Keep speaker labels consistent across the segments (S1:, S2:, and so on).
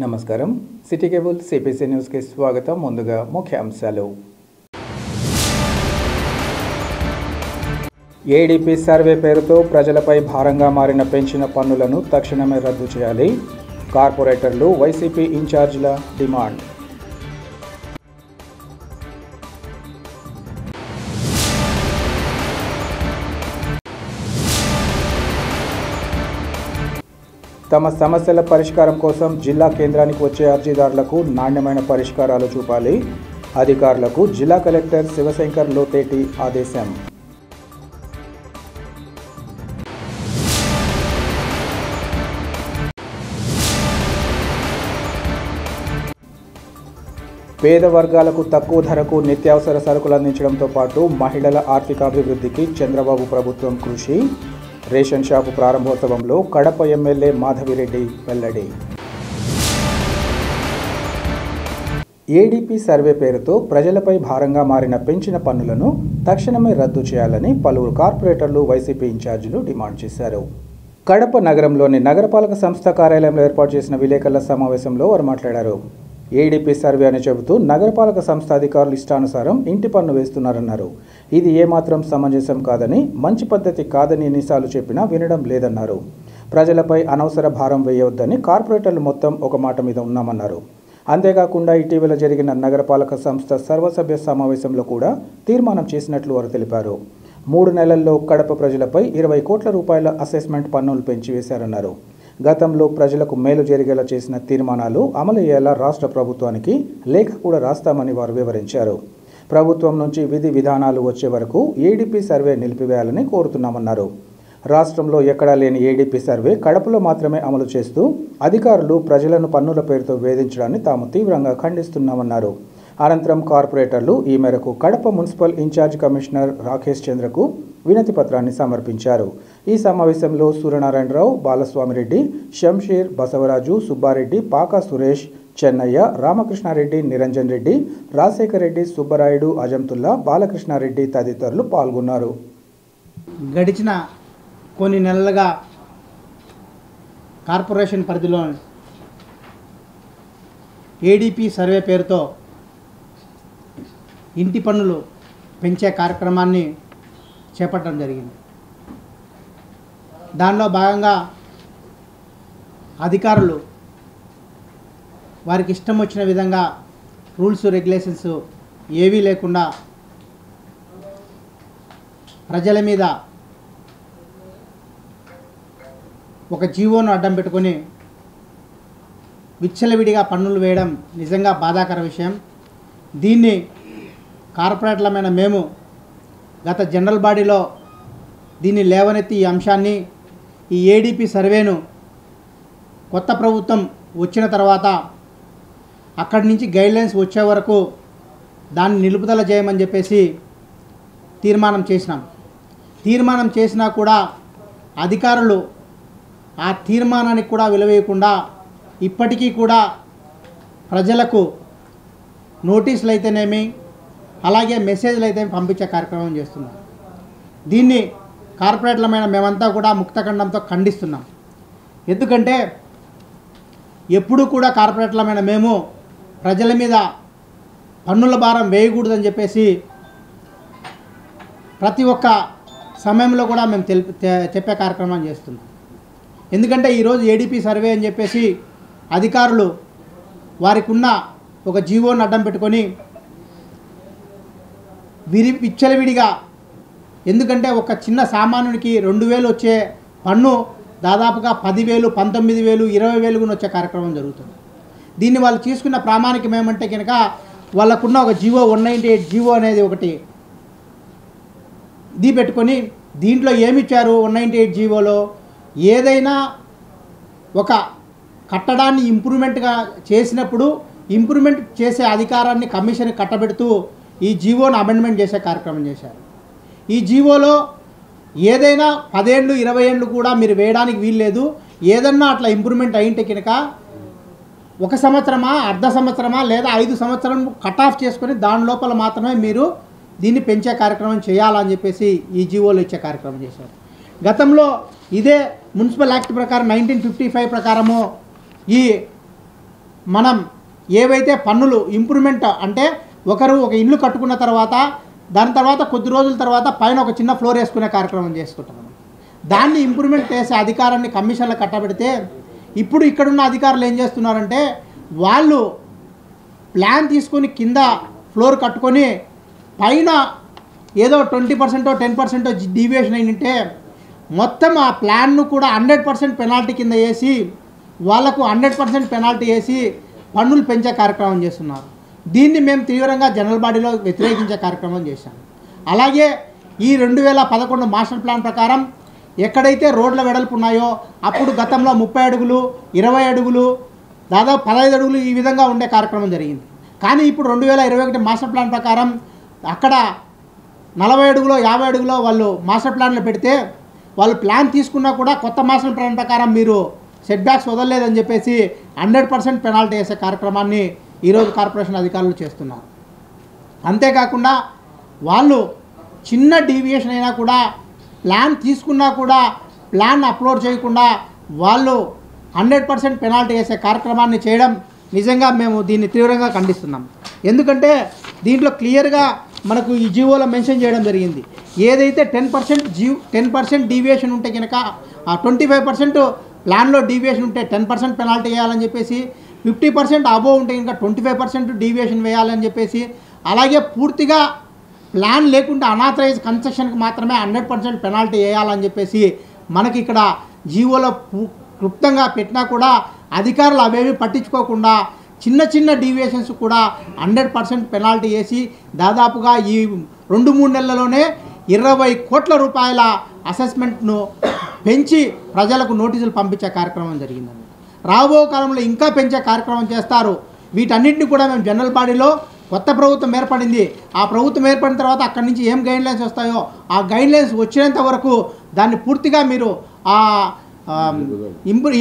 S1: నమస్కారం city cable CPC news కి స్వాగతం. ముందుగా ముఖ్యాంశాలు. ఏడీపీ సర్వే పేరుతో ప్రజలపై భారంగా మారిన పెంచిన పన్నులను తక్షణమే రద్దు చేయాలి. కార్పొరేటర్లు వైసీపీ ఇన్ఛార్జీల డిమాండ్. తమ సమస్యల పరిష్కారం కోసం జిల్లా కేంద్రానికి వచ్చే అర్జీదారులకు నాణ్యమైన పరిష్కారాలు చూపాలి. అధికారులకు జిల్లా కలెక్టర్ శివశంకర్ లోతేటి ఆదేశం. పేద వర్గాలకు తక్కువ ధరకు నిత్యావసర సరుకులు అందించడంతో పాటు మహిళల ఆర్థికాభివృద్ధికి చంద్రబాబు ప్రభుత్వం కృషి. రేషన్ షాపు ప్రారంభోత్సవంలో కడప ఎమ్మెల్యే మాధవిరెడ్డి వెల్లడి. ఏడీపీ సర్వే పేరుతో ప్రజలపై భారంగా మారిన పెంచిన పన్నులను తక్షణమే రద్దు చేయాలని పలువురు కార్పొరేటర్లు వైసీపీ ఇన్ఛార్జీలు డిమాండ్ చేశారు. కడప నగరంలోని నగరపాలక సంస్థ కార్యాలయంలో ఏర్పాటు చేసిన విలేకరుల సమావేశంలో వారు మాట్లాడారు. ఏడీపీ సర్వే అని చెబుతూ నగరపాలక సంస్థ అధికారులు ఇష్టానుసారం ఇంటి పన్ను వేస్తున్నారన్నారు. ఇది ఏమాత్రం సమంజసం కాదని, మంచి పద్ధతి కాదని ఎన్నిసార్లు చెప్పినా వినడం లేదన్నారు. ప్రజలపై అనవసర భారం వేయవద్దని కార్పొరేటర్లు మొత్తం ఒక మాట మీద ఉన్నామన్నారు. అంతేకాకుండా ఇటీవల జరిగిన నగరపాలక సంస్థ సర్వసభ్య సమావేశంలో కూడా తీర్మానం చేసినట్లు వారు తెలిపారు. 3 నెలల్లో కడప ప్రజలపై 20 కోట్ల రూపాయల అసెస్మెంట్ పన్నులు పెంచివేశారన్నారు. గతంలో ప్రజలకు మేలు జరిగేలా చేసిన తీర్మానాలు అమలయ్యేలా రాష్ట్ర ప్రభుత్వానికి లేఖ కూడా రాస్తామని వారు వివరించారు. ప్రభుత్వం నుంచి విధి విధానాలు వచ్చే వరకు ఏడీపీ సర్వే నిలిపివేయాలని కోరుతున్నామన్నారు. రాష్ట్రంలో ఎక్కడా లేని ఏడీపీ సర్వే కడపలో మాత్రమే అమలు చేస్తూ అధికారులు ప్రజలను పన్నుల పేరుతో వేధించడాన్ని తాము తీవ్రంగా ఖండిస్తున్నామన్నారు. అనంతరం కార్పొరేటర్లు ఈ మేరకు Kadapa municipal incharge commissioner Rakesh చంద్రకు వినతి పత్రాన్ని సమర్పించారు. ఈ సమావేశంలో సూర్యనారాయణరావు, బాలస్వామిరెడ్డి, శంషీర్, బసవరాజు, సుబ్బారెడ్డి, పాకా సురేష్, చెన్నయ్య, రామకృష్ణారెడ్డి, నిరంజన్ రెడ్డి, రాజశేఖర్ రెడ్డి, సుబ్బరాయుడు, అజంతుల్లా, బాలకృష్ణారెడ్డి తదితరులు పాల్గొన్నారు.
S2: గడిచిన కొన్ని నెలలుగా కార్పొరేషన్ పరిధిలో ఏడీపీ సర్వే పేరుతో ఇంటి పన్నులు పెంచే కార్యక్రమాన్ని చేపట్టడం జరిగింది. దానిలో భాగంగా అధికారులు వారికి ఇష్టం వచ్చిన విధంగా రూల్స్ రెగ్యులేషన్స్ ఏవీ లేకుండా ప్రజల మీద ఒక జీవోను అడ్డం పెట్టుకొని విచ్చలవిడిగా పన్నులు వేయడం నిజంగా బాధాకర విషయం. దీన్ని కార్పొరేట్లమైన మేము గత జనరల్ బాడీలో దీన్ని లేవనెత్తి ఈ అంశాన్ని, ఈ ఏడీపీ సర్వేను కొత్త ప్రభుత్వం వచ్చిన తర్వాత అక్కడి నుంచి గైడ్లైన్స్ వచ్చే వరకు దాన్ని నిలుపుదల చేయమని చెప్పేసి తీర్మానం చేసినాం. తీర్మానం చేసినా కూడా అధికారులు ఆ తీర్మానానికి కూడా విలువేయకుండా ఇప్పటికీ కూడా ప్రజలకు నోటీసులు అయితేనేమి, అలాగే మెసేజ్లు అయితే పంపించే కార్యక్రమం చేస్తున్నాం. దీన్ని కార్పొరేట్లమైన మేమంతా కూడా ముక్తఖండంతో ఖండిస్తున్నాం. ఎందుకంటే ఎప్పుడూ కూడా కార్పొరేట్లమైన మేము ప్రజల మీద పన్నుల భారం వేయకూడదని చెప్పేసి ప్రతి ఒక్క సమయంలో కూడా మేము చెప్పే కార్యక్రమం చేస్తున్నాం. ఎందుకంటే ఈరోజు ఏడీపీ సర్వే అని చెప్పేసి అధికారులు వారికి ఉన్న ఒక జీవోని అడ్డం పెట్టుకొని విచ్చలవిడిగా, ఎందుకంటే ఒక చిన్న సామాన్యునికి 2,000 వచ్చే పన్ను దాదాపుగా 10,000, 19,000, 20,000 కూడా వచ్చే కార్యక్రమం జరుగుతుంది. దీన్ని వాళ్ళు తీసుకున్న ప్రామాణికం ఏమంటే కనుక వాళ్ళకున్న ఒక జీవో 198 జీవో అనేది ఒకటి ఇది పెట్టుకొని దీంట్లో ఏమిచ్చారు, 198 జీవోలో ఏదైనా ఒక కట్టడాన్ని ఇంప్రూవ్మెంట్గా చేసినప్పుడు ఇంప్రూవ్మెంట్ చేసే అధికారాన్ని కమిషన్ కట్టబెడుతూ ఈ జీవోను అమెండ్మెంట్ చేసే కార్యక్రమం చేశారు. ఈ జీవోలో ఏదైనా 10 ఏళ్ళు 20 ఏళ్ళు కూడా మీరు వేయడానికి వీల్లేదు. ఏదన్నా అట్లా ఇంప్రూవ్మెంట్ అయింటే కనుక 1 సంవత్సరమా, అర్ధ సంవత్సరమా, లేదా 5 సంవత్సరం కట్ ఆఫ్ చేసుకొని దాని లోపల మాత్రమే మీరు దీన్ని పెంచే కార్యక్రమం చేయాలని చెప్పేసి ఈ జీవోలో ఇచ్చే కార్యక్రమం చేశారు. గతంలో ఇదే మున్సిపల్ యాక్ట్ ప్రకారం 1955 ప్రకారము ఈ మనం ఏవైతే పన్నులు ఇంప్రూవ్మెంట్ అంటే ఒకరు ఒక ఇల్లు కట్టుకున్న తర్వాత దాని తర్వాత కొద్ది రోజుల తర్వాత పైన ఒక చిన్న ఫ్లోర్ వేసుకునే కార్యక్రమం చేసుకుంటాం. దాన్ని ఇంప్రూవ్మెంట్ చేసే అధికారాన్ని కమిషన్లకు కట్టబెడితే ఇప్పుడు ఇక్కడున్న అధికారులు ఏం చేస్తున్నారంటే వాళ్ళు ప్లాన్ తీసుకొని కింద ఫ్లోర్ కట్టుకొని పైన ఏదో 20% 10% డీవియేషన్ అయినంటే మొత్తం ఆ ప్లాన్ను కూడా 100% పెనాల్టీ కింద వేసి వాళ్లకు 100% పెనాల్టీ వేసి పన్నులు పెంచే కార్యక్రమం చేస్తున్నారు. దీన్ని మేము తీవ్రంగా జనరల్ బాడీలో వ్యతిరేకించే కార్యక్రమం చేశాం. అలాగే ఈ 2011 మాస్టర్ ప్లాన్ ప్రకారం ఎక్కడైతే రోడ్ల వెడల్పు ఉన్నాయో అప్పుడు గతంలో 30 అడుగులు 20 అడుగులు దాదాపు 15 అడుగులు ఈ విధంగా ఉండే కార్యక్రమం జరిగింది. కానీ ఇప్పుడు 2021 మాస్టర్ ప్లాన్ ప్రకారం అక్కడ 40 అడుగులో 50 అడుగులో వాళ్ళు మాస్టర్ ప్లాన్లో పెడితే వాళ్ళు ప్లాన్ తీసుకున్నా కూడా కొత్త మాస్టర్ ప్లాన్ ప్రకారం మీరు సెట్ బ్యాక్స్ వదలలేదని చెప్పేసి 100% పెనాల్టీ వేసే కార్యక్రమాన్ని ఈరోజు కార్పొరేషన్ అధికారులు చేస్తున్నారు. అంతేకాకుండా వాళ్ళు చిన్న డీవియేషన్ అయినా కూడా ప్లాన్ తీసుకున్నా కూడా ప్లాన్ అప్లోడ్ చేయకుండా వాళ్ళు 100% పెనాల్టీ వేసే కార్యక్రమాన్ని చేయడం నిజంగా మేము దీన్ని తీవ్రంగా ఖండిస్తున్నాం. ఎందుకంటే దీంట్లో క్లియర్గా మనకు ఈ జీవోలో మెన్షన్ చేయడం జరిగింది. ఏదైతే 10% డీవియేషన్ ఉంటే కనుక ఆ 25% ప్లాన్లో డీవియేషన్ ఉంటే 10% పెనాల్టీ వేయాలని చెప్పేసి 50% అబోవ్ ఉంటే కనుక 25% డీవియేషన్ వేయాలని చెప్పేసి అలాగే పూర్తిగా ప్లాన్ లేకుండా అనాథరైజ్ కన్స్ట్రక్షన్కి మాత్రమే 100% పెనాల్టీ వేయాలని చెప్పేసి మనకి ఇక్కడ జీవోలో క్లుప్తంగా పెట్టినా కూడా అధికారులు అవేవి పట్టించుకోకుండా చిన్న చిన్న డీవియేషన్స్ కూడా 100% పెనాల్టీ వేసి దాదాపుగా ఈ 2-3 నెలల్లోనే 20 కోట్ల రూపాయల అసెస్మెంట్ను పెంచి ప్రజలకు నోటీసులు పంపించే కార్యక్రమం జరిగిందండి. రాబో కాలంలో ఇంకా పెంచే కార్యక్రమం చేస్తారు. వీటన్నిటిని కూడా మేము జనరల్ బాడీలో కొత్త ప్రభుత్వం ఏర్పడింది. ఆ ప్రభుత్వం ఏర్పడిన తర్వాత అక్కడి నుంచి ఏం గైడ్లైన్స్ వస్తాయో ఆ గైడ్లైన్స్ వచ్చేంత వరకు దాన్ని పూర్తిగా మీరు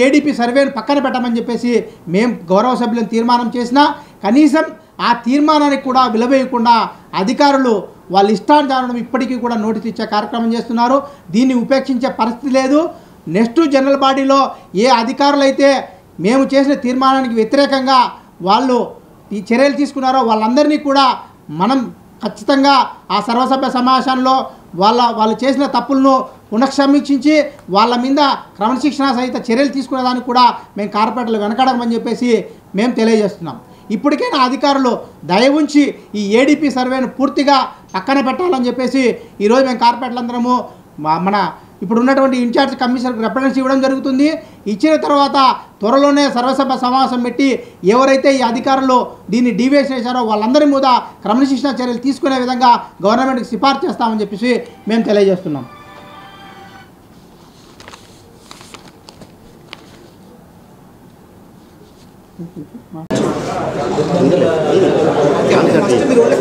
S2: ఏడీపీ సర్వేను పక్కన పెట్టమని చెప్పేసి మేము గౌరవ సభ్యులను తీర్మానం చేసినా కనీసం ఆ తీర్మానానికి కూడా విలువేయకుండా అధికారులు వాళ్ళ ఇష్టానుసారం ఇప్పటికీ కూడా నోటీస్ ఇచ్చే కార్యక్రమం చేస్తున్నారు. దీన్ని ఉపేక్షించే పరిస్థితి లేదు. నెక్స్ట్ జనరల్ బాడీలో ఏ అధికారులు అయితే మేము చేసిన తీర్మానానికి వ్యతిరేకంగా వాళ్ళు ఈ చర్యలు తీసుకున్నారో వాళ్ళందరినీ కూడా మనం ఖచ్చితంగా ఆ సర్వసభ్య సమావేశంలో వాళ్ళు చేసిన తప్పులను పునఃసమీక్షించి వాళ్ళ మీద క్రమశిక్షణ సహిత చర్యలు తీసుకునేదానికి కూడా మేము కార్పొరేటర్లు వెనకడమని చెప్పేసి మేము తెలియజేస్తున్నాం. ఇప్పటికైనా అధికారులు దయ ఉంచి ఈ ఏడీపీ సర్వేను పూర్తిగా పక్కన పెట్టాలని చెప్పేసి ఈరోజు మేము కార్పొరేటర్లందరము మన ఇప్పుడు ఉన్నటువంటి ఇన్ఛార్జ్ కమిషనర్కి రిప్రజెంటేషన్ ఇవ్వడం జరుగుతుంది. ఇచ్చిన తర్వాత త్వరలోనే సర్వసభ సమావేశం పెట్టి ఎవరైతే ఈ అధికారులు దీన్ని డీవియేషన్ చేశారో వాళ్ళందరి మీద క్రమశిక్షణ చర్యలు తీసుకునే విధంగా గవర్నమెంట్కి సిఫార్సు చేస్తామని చెప్పేసి మేము తెలియజేస్తున్నాం.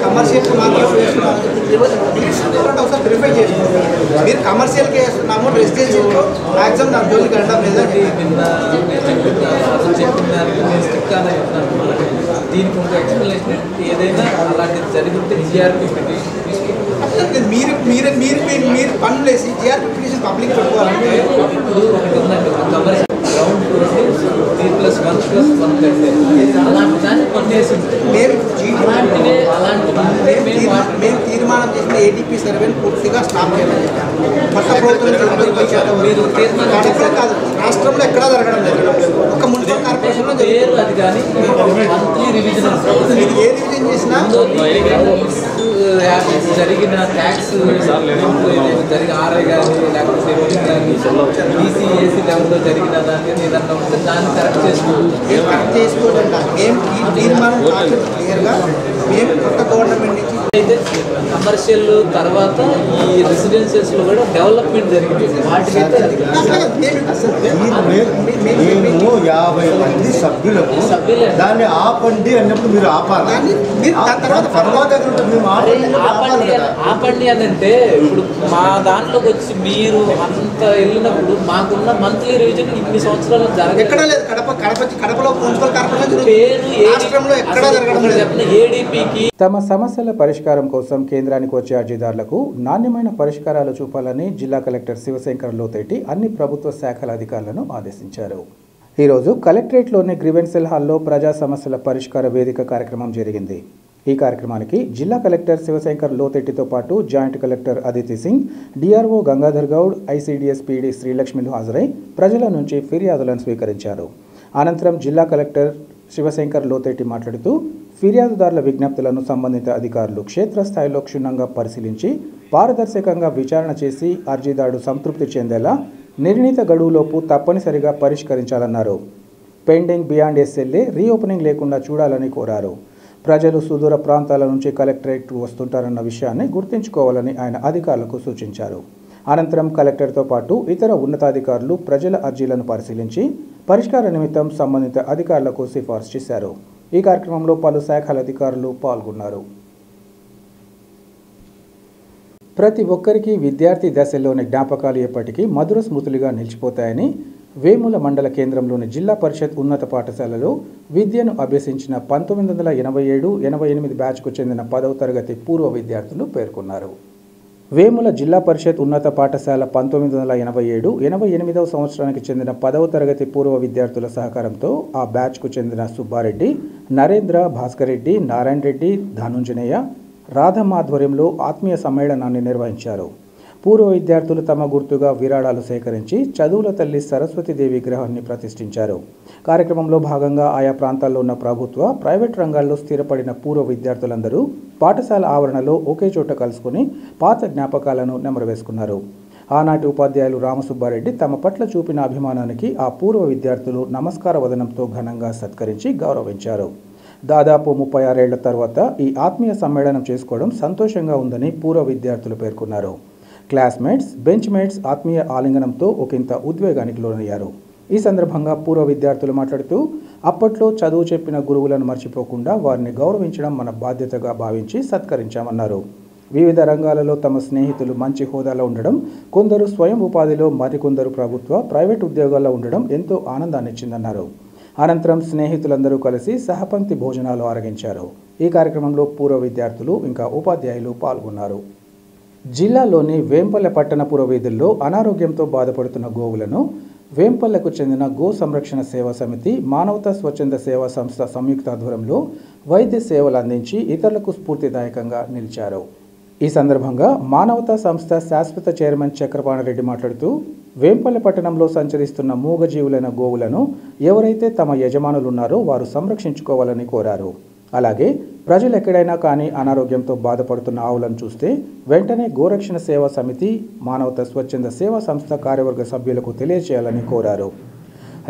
S3: కమర్షియల్కి ఒకసారి వెరిఫై చేసుకోండి. మీరు కమర్షియల్కి వేస్తున్నాము రెసిడెన్షియల్కి మ్యాక్సిమం నా జోలికి వెళ్ళడం లేదా
S4: దీనికి ఒక ఎక్స్ప్లెనేషన్ ఏదైనా అలాంటిది జరిగితే జిఆర్పి పిటిషన్
S3: మీరు మీరు మీరు మీరు పనులు వేసి జిఆర్పి పిటిషన్ పబ్లిక్ పెట్టుకోవాలంటే
S4: ఇప్పుడు ఒకటి ఉందండి కమర్షియల్ గ్రౌండ్ +1+1 కట్టే అలాంటి దాన్ని కొట్టేసింది.
S3: మేము తీర్మానం చేసిన ఏడీపీ సర్వేని పూర్తిగా స్టాప్ చేయాలని చెప్పాము. కొత్త ప్రభుత్వం
S4: మీరు
S3: కాదు రాష్ట్రంలో ఎక్కడా జరగడం లేదు. ఒక మున్సిపల్ కార్పొరేషన్లో
S4: పేరు అది కానీ మంత్లీ రివిజన్
S3: మీరు ఏ రివిజన్ చేసినా
S4: జరిగిన ట్యాక్స్ జరిగిన ఆర్ఐ కానీ లేకపోతే ఈసీ ఏసీ లెవెల్లో జరిగిన దాన్ని ఏదన్నా ఉంటే దాన్ని కరెక్ట్
S3: చేసుకోవడం మేము ఈ తీర్మానం క్లియర్గా మేము కొత్త గవర్నమెంట్ నుంచి
S4: అయితే కమర్షియల్ తర్వాత ఈ రెసిడెన్షియల్స్లో కూడా డెవలప్మెంట్ జరిగింది. వాటికైతే
S5: 50 మంది సభ్యులకు దాన్ని ఆపండి అన్నప్పుడు మీరు ఆపాలి.
S4: ఆపండి అని అంటే ఇప్పుడు మా దాంట్లోకి వచ్చి మీరు అంత వెళ్ళినప్పుడు మాకున్న మంత్లీ రివిజన్ ఇన్ని సంవత్సరాలు
S3: ఎక్కడా లేదు. కడపలో మున్సిపల్ కార్పొరేషన్
S4: పేరు
S3: రాష్ట్రంలో ఎక్కడా జరగడం
S4: ఏడీపీకి
S1: తమ సమస్యల పరిష్కారం కోసం కేంద్రానికి వచ్చే అర్జీదారులకు నాణ్యమైన పరిష్కారాలు చూపాలని జిల్లా కలెక్టర్ శివశంకర్ లోతేటి అన్ని ప్రభుత్వ శాఖల అధికారులను ఆదేశించారు. ఈరోజు కలెక్టరేట్లోని గ్రీవెన్సెల్ హాల్లో ప్రజా సమస్యల పరిష్కార వేదిక కార్యక్రమం జరిగింది. ఈ కార్యక్రమానికి జిల్లా కలెక్టర్ శివశంకర్ లోతెట్టితో పాటు joint collector Aditi Singh, DRO Gangadhar Goud, ICDS PD శ్రీలక్ష్మిలు హాజరై ప్రజల నుంచి ఫిర్యాదులను స్వీకరించారు. అనంతరం జిల్లా కలెక్టర్ శివశంకర్ లోతెట్టి మాట్లాడుతూ ఫిర్యాదుదారుల విజ్ఞప్తులను సంబంధిత అధికారులు క్షేత్రస్థాయిలో క్షుణ్ణంగా పరిశీలించి పారదర్శకంగా విచారణ చేసి అర్జీదారుడు సంతృప్తి చెందేలా నిర్ణీత గడువులోపు తప్పనిసరిగా పరిష్కరించాలన్నారు. పెండింగ్ బియాండ్ ఎస్ఎల్ఏ రీఓపెనింగ్ లేకుండా చూడాలని కోరారు. ప్రజలు సుదూర ప్రాంతాల నుంచి కలెక్టరేట్కు వస్తుంటారన్న విషయాన్ని గుర్తుంచుకోవాలని ఆయన అధికారులకు సూచించారు. అనంతరం కలెక్టర్తో పాటు ఇతర ఉన్నతాధికారులు ప్రజల అర్జీలను పరిశీలించి పరిష్కార నిమిత్తం సంబంధిత అధికారులకు సిఫార్సు చేశారు. ఈ కార్యక్రమంలో పలు శాఖల అధికారులు పాల్గొన్నారు. ప్రతి ఒక్కరికి విద్యార్థి దశలోని జ్ఞాపకాలు ఎప్పటికీ మధుర స్మృతులుగా నిలిచిపోతాయని వేముల మండల కేంద్రంలోని జిల్లా పరిషత్ ఉన్నత పాఠశాలలో విద్యను అభ్యసించిన 1987-88 బ్యాచ్కు చెందిన 10వ తరగతి పూర్వ విద్యార్థులు పేర్కొన్నారు. వేముల జిల్లా పరిషత్ ఉన్నత పాఠశాల 1987-88వ సంవత్సరానికి చెందిన 10వ తరగతి పూర్వ విద్యార్థుల సహకారంతో ఆ బ్యాచ్కు చెందిన సుబ్బారెడ్డి, నరేంద్ర, భాస్కర్ రెడ్డి, నారాయణ రెడ్డి, ధనుంజనేయ, రాధమ్మ ఆధ్వర్యంలో ఆత్మీయ సమ్మేళనాన్ని నిర్వహించారు. పూర్వ విద్యార్థులు తమ గుర్తుగా విరాళాలు సేకరించి చదువుల తల్లి సరస్వతీదేవి విగ్రహాన్ని ప్రతిష్ఠించారు. కార్యక్రమంలో భాగంగా ఆయా ప్రాంతాల్లో ఉన్న ప్రభుత్వ, ప్రైవేట్ రంగాల్లో స్థిరపడిన పూర్వ విద్యార్థులందరూ పాఠశాల ఆవరణలో ఒకే చోట కలుసుకుని పాత జ్ఞాపకాలను నెమరవేసుకున్నారు. ఆనాటి ఉపాధ్యాయులు రామసుబ్బారెడ్డి తమ పట్ల చూపిన అభిమానానికి ఆ పూర్వ విద్యార్థులు నమస్కార వదనంతో ఘనంగా సత్కరించి గౌరవించారు. దాదాపు 36 ఏళ్ల తర్వాత ఈ ఆత్మీయ సమ్మేళనం చేసుకోవడం సంతోషంగా ఉందని పూర్వ విద్యార్థులు పేర్కొన్నారు. క్లాస్మేట్స్, బెంచ్మేట్స్ ఆత్మీయ ఆలింగనంతో ఒకంత ఉద్వేగానికి లోనయ్యారు. ఈ సందర్భంగా పూర్వ విద్యార్థులు మాట్లాడుతూ అప్పట్లో చదువు చెప్పిన గురువులను మర్చిపోకుండా వారిని గౌరవించడం మన బాధ్యతగా భావించి సత్కరించామన్నారు. వివిధ రంగాలలో తమ స్నేహితులు మంచి హోదాలో ఉండడం, కొందరు స్వయం ఉపాధిలో, మరికొందరు ప్రభుత్వ, ప్రైవేట్ ఉద్యోగాల్లో ఉండడం ఎంతో ఆనందాన్నిచ్చిందన్నారు. అనంతరం స్నేహితులందరూ కలిసి సహపంక్తి భోజనాలు ఆరగించారు. ఈ కార్యక్రమంలో పూర్వ విద్యార్థులు ఇంకా ఉపాధ్యాయులు పాల్గొన్నారు. జిల్లాలోని వేంపల్లె పట్టణ పురవీధుల్లో అనారోగ్యంతో బాధపడుతున్న గోవులను వేంపల్లెకు చెందిన గో సంరక్షణ సేవా సమితి, మానవతా స్వచ్ఛంద సేవా సంస్థ సంయుక్త ఆధ్వర్యంలో వైద్య సేవలు అందించి ఇతరులకు స్ఫూర్తిదాయకంగా నిలిచారు. ఈ సందర్భంగా మానవతా సంస్థ శాశ్వత చైర్మన్ చక్రపాణిరెడ్డి మాట్లాడుతూ వేంపల్లె పట్టణంలో సంచరిస్తున్న మూగజీవులైన గోవులను ఎవరైతే తమ యజమానులు ఉన్నారో వారు సంరక్షించుకోవాలని కోరారు. అలాగే ప్రజలు ఎక్కడైనా కానీ అనారోగ్యంతో బాధపడుతున్న ఆవులను చూస్తే వెంటనే గోరక్షణ సేవా సమితి, మానవతా స్వచ్ఛంద సేవా సంస్థ కార్యవర్గ సభ్యులకు తెలియజేయాలని కోరారు.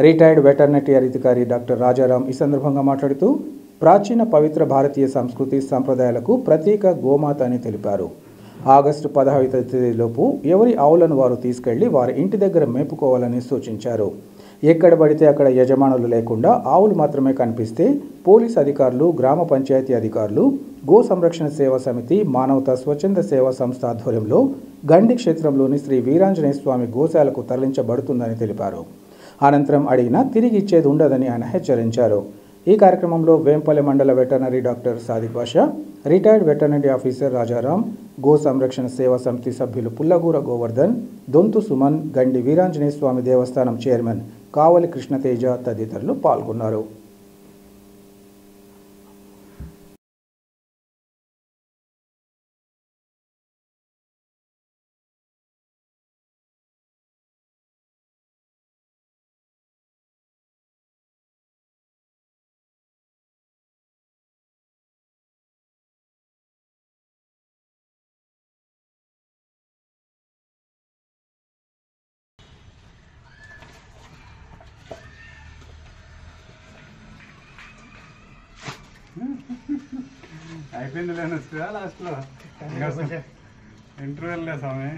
S1: రిటైర్డ్ వెటర్నరీ అధికారి డాక్టర్ రాజారాం ఈ సందర్భంగా మాట్లాడుతూ ప్రాచీన పవిత్ర భారతీయ సంస్కృతి సంప్రదాయాలకు ప్రతీక గోమాత అని తెలిపారు. ఆగస్టు 15వ తేదీలోపు ఎవరి ఆవులను వారు తీసుకెళ్లి వారి ఇంటి దగ్గర మేపుకోవాలని సూచించారు. ఎక్కడ పడితే అక్కడ యజమానులు లేకుండా ఆవులు మాత్రమే కనిపిస్తే పోలీస్ అధికారులు, గ్రామ పంచాయతీ అధికారులు, గో సంరక్షణ సేవా సమితి, మానవతా స్వచ్ఛంద సేవా సంస్థ ఆధ్వర్యంలో గండి క్షేత్రంలోని శ్రీ వీరాంజనేయ స్వామి గోశాలకు తరలించబడుతుందని తెలిపారు. అనంతరం అడిగినా తిరిగి ఇచ్చేది ఉండదని ఆయన హెచ్చరించారు. ఈ కార్యక్రమంలో వేంపల్లె మండల veterinary doctor Sadiq Basha, retired veterinary officer Rajaram, గో సంరక్షణ సేవా సమితి సభ్యులు పుల్లగూర గోవర్ధన్, దొంతు సుమన్, గండి వీరాంజనేయ స్వామి దేవస్థానం చైర్మన్ కావలి కృష్ణతేజ తదితరులు పాల్గొన్నారు.
S6: అయిపోయింది లేని వస్తుందా లాస్ట్లో ఇంటర్వ్యూల్ లే స్వామి.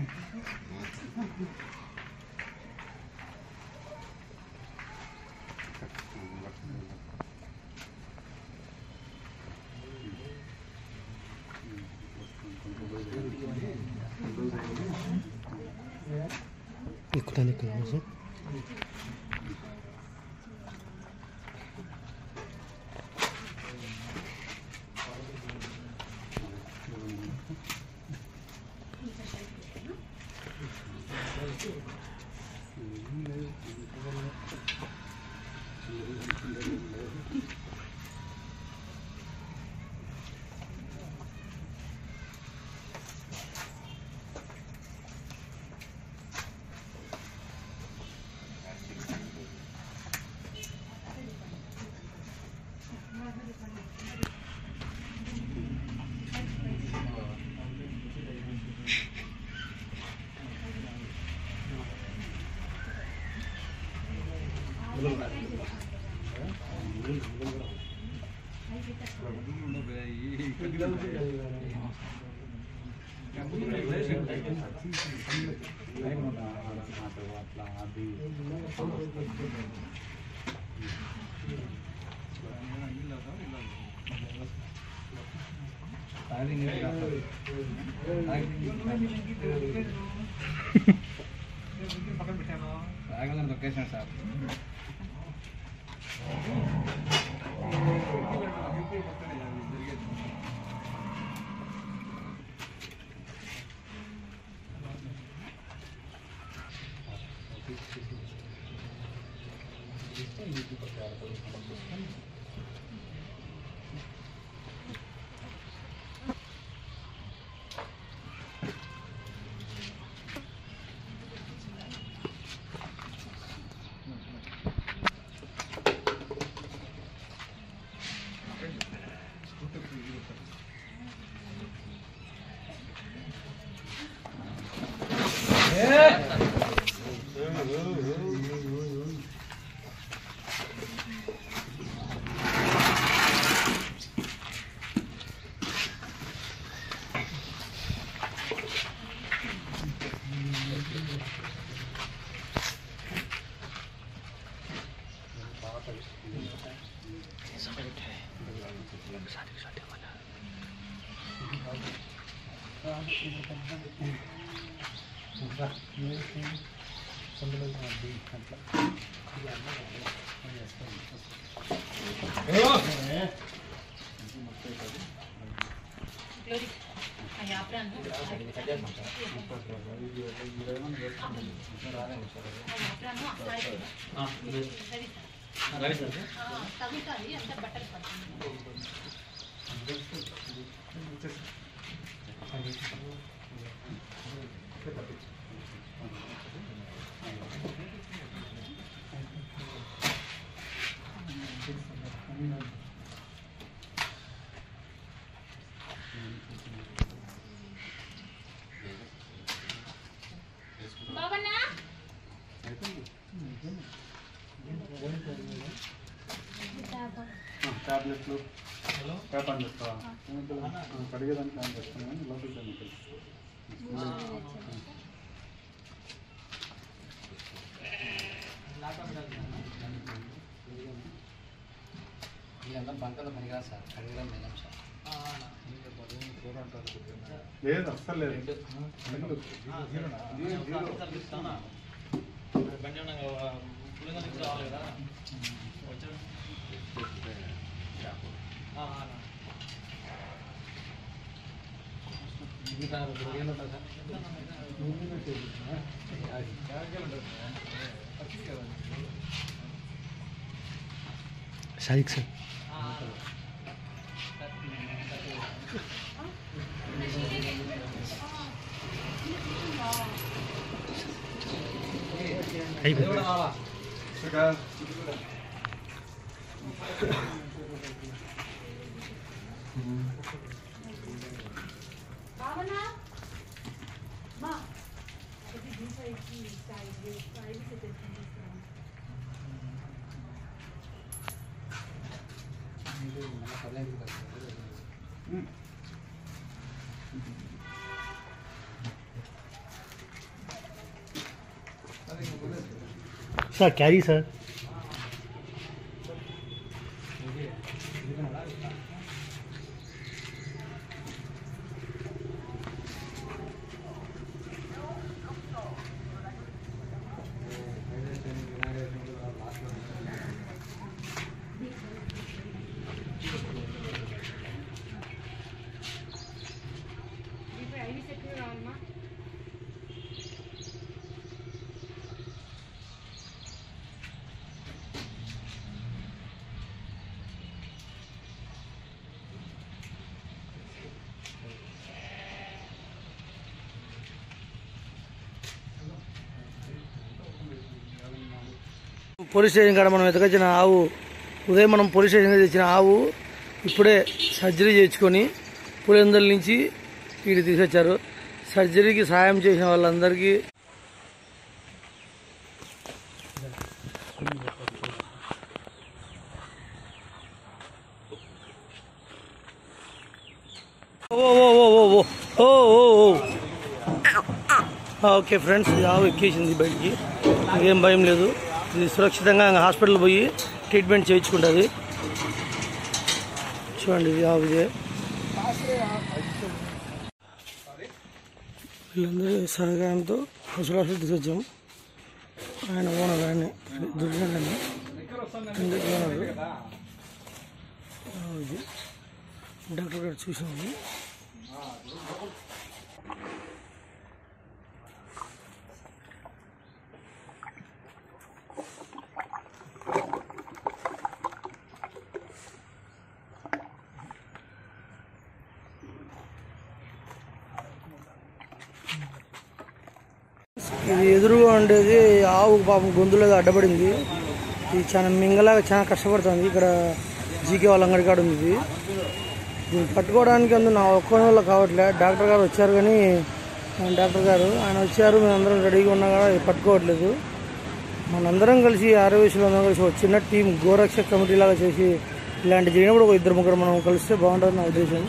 S4: లొకేషన్ సార్
S6: టాబ్లెట్లు పేపర్ కడిగేదానికి ప్లాన్ చేస్తున్నాను లోపలికి
S4: బంకలు పనికిరాదు సార్ కడిగడం నిజం సార్
S6: లేదు అస్సలు లేదు
S7: Shariq sir sir carry sir police station కాడ మనం ఎతకొచ్చిన ఆవు ఉదయం మనం పోలీస్ స్టేషన్ తెచ్చిన ఆవు ఇప్పుడే సర్జరీ చేయించుకొని పులివెందుల నుంచి వీడి తీసుకొచ్చారు. సర్జరీకి సాయం చేసిన వాళ్ళందరికీ ఓకే ఫ్రెండ్స్, ఈ ఆవు ఎక్కేసింది బయటికి, ఇంకేం భయం లేదు. ఇది సురక్షితంగా హాస్పిటల్ పోయి ట్రీట్మెంట్ చేయించుకుంటుంది. చూడండి, ఇది ఆవు ఇదే. వీళ్ళందరూ సహకారంతో పశువుల హాస్పిటల్ తీసుకొచ్చాము. ఆయన ఓనర్, ఆయన దొరికినాడని డాక్టర్ గారు చూసాము. ఇది ఎదురుగా ఉండేది ఆవు పాపం గొంతులో అడ్డపడింది. ఇది చాలా మింగలాగా చాలా కష్టపడుతుంది. ఇక్కడ జీకే వాళ్ళ అంగడి కాడ ఉంది. దీన్ని పట్టుకోవడానికి నా ఒక్కని వల్ల కావట్లే. డాక్టర్ గారు వచ్చారు, కానీ డాక్టర్ గారు ఆయన వచ్చారు, మేమందరం రెడీగా ఉన్నా కూడా పట్టుకోవట్లేదు. మనందరం కలిసి ఆరోగ్యశ్రీలో అందరం కలిసి ఒక చిన్న టీం గోరక్ష కమిటీ లాగా చేసి ఇలాంటి జరిగినప్పుడు ఒక 2-3 మనం కలిస్తే బాగుంటుంది నా ఉద్దేశం.